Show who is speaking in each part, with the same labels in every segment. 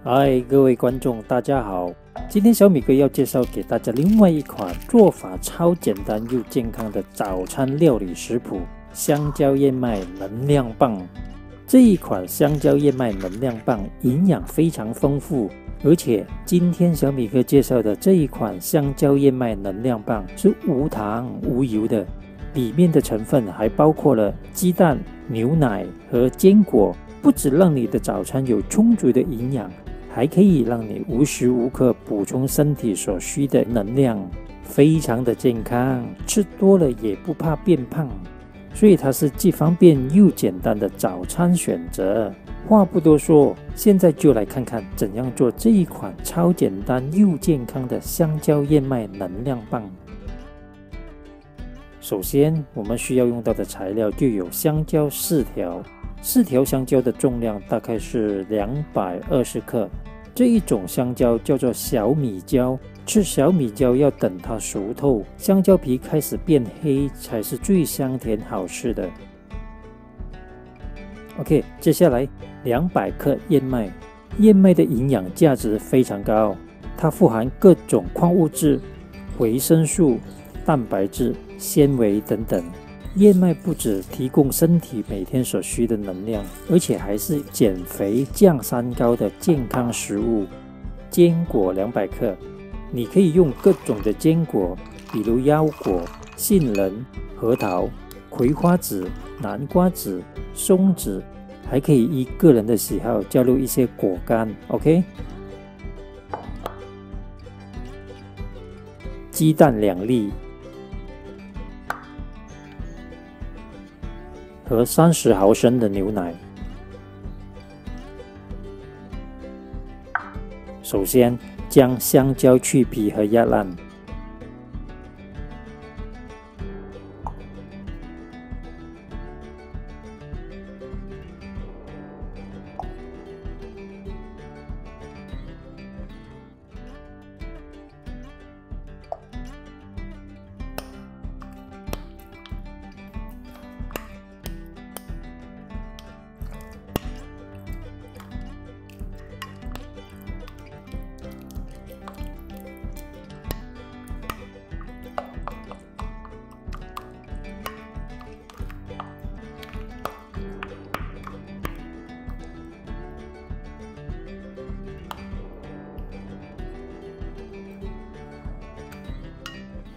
Speaker 1: 嗨，各位观众，大家好！今天小米哥要介绍给大家另外一款做法超简单又健康的早餐料理食谱——香蕉燕麦能量棒。这一款香蕉燕麦能量棒营养非常丰富，而且今天小米哥介绍的这一款香蕉燕麦能量棒是无糖无油的，里面的成分还包括了鸡蛋、牛奶和坚果，不只让你的早餐有充足的营养，还可以让你无时无刻补充身体所需的能量，非常的健康，吃多了也不怕变胖，所以它是既方便又简单的早餐选择。话不多说，现在就来看看怎样做这一款超简单又健康的香蕉燕麦能量棒。首先，我们需要用到的材料就有香蕉4条，4条香蕉的重量大概是220克。这一种香蕉叫做小米椒，吃小米椒要等它熟透，香蕉皮开始变黑才是最香甜好吃的。OK， 接下来200克燕麦。燕麦的营养价值非常高，它富含各种矿物质、维生素、蛋白质、纤维等等。燕麦不只提供身体每天所需的能量，而且还是减肥降三高的健康食物。坚果200克，你可以用各种的坚果，比如腰果、杏仁、核桃、葵花籽、南瓜籽、松子，还可以依个人的喜好加入一些果干。OK， 鸡蛋2粒。和30毫升的牛奶。首先，将香蕉去皮和压烂。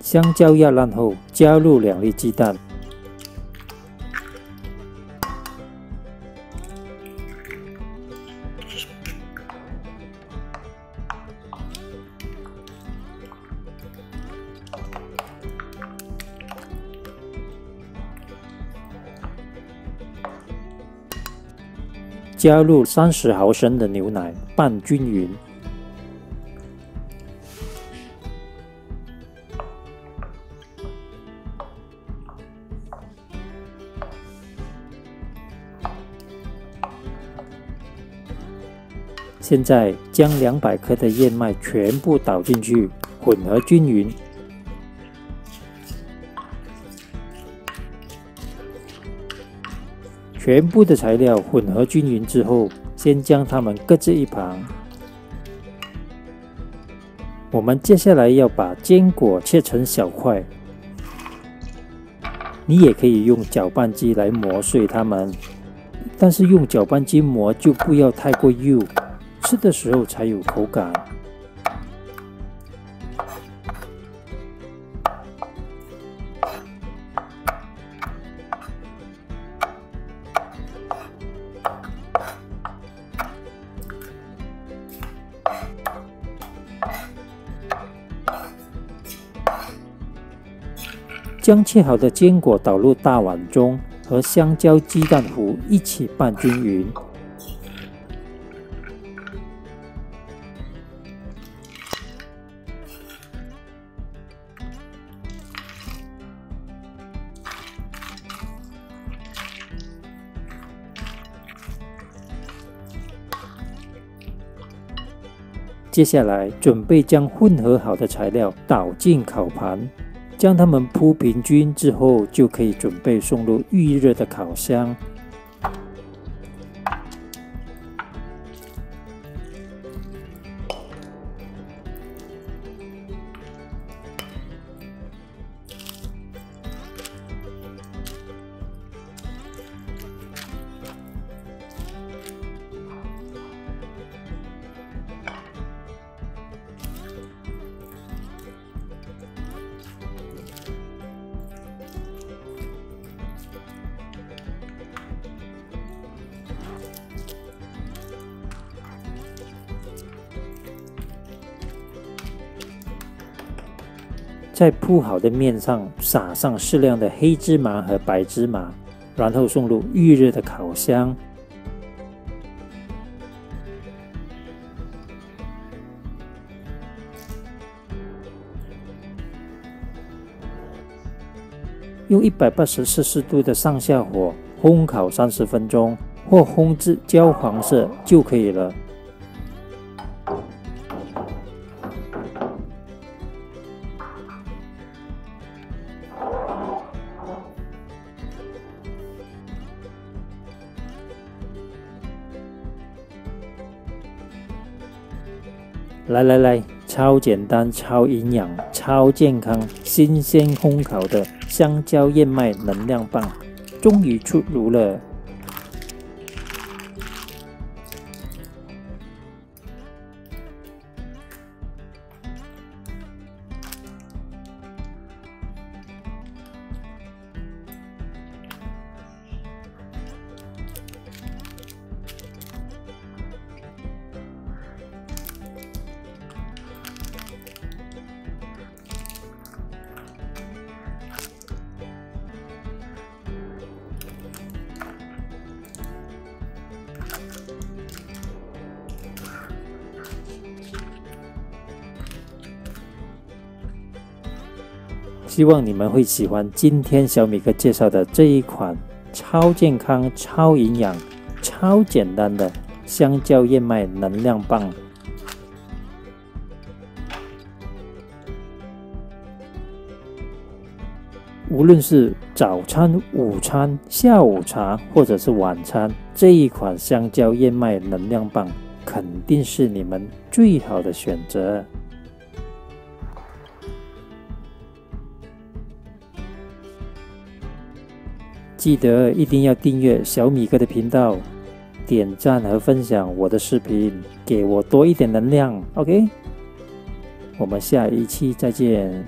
Speaker 1: 香蕉压烂后，加入2粒鸡蛋，加入30毫升的牛奶，拌均匀。现在将200克的燕麦全部倒进去，混合均匀。全部的材料混合均匀之后，先将它们搁置一旁。我们接下来要把坚果切成小块，你也可以用搅拌机来磨碎它们，但是用搅拌机磨就不要太过幼，吃的时候才有口感。将切好的坚果倒入大碗中，和香蕉鸡蛋糊一起拌均匀。接下来，准备将混合好的材料倒进烤盘，将它们铺平均之后，就可以准备送入预热的烤箱。在铺好的面上撒上适量的黑芝麻和白芝麻，然后送入预热的烤箱。用180摄氏度的上下火烘烤30分钟，或烘至焦黄色就可以了。来，超简单、超营养、超健康、新鲜烘烤的香蕉燕麦能量棒终于出炉了。希望你们会喜欢今天小米哥介绍的这一款超健康、超营养、超简单的香蕉燕麦能量棒。无论是早餐、午餐、下午茶或者是晚餐，这一款香蕉燕麦能量棒肯定是你们最好的选择。记得一定要订阅小米哥的频道，点赞和分享我的视频，给我多一点能量 ，OK？ 我们下一期再见。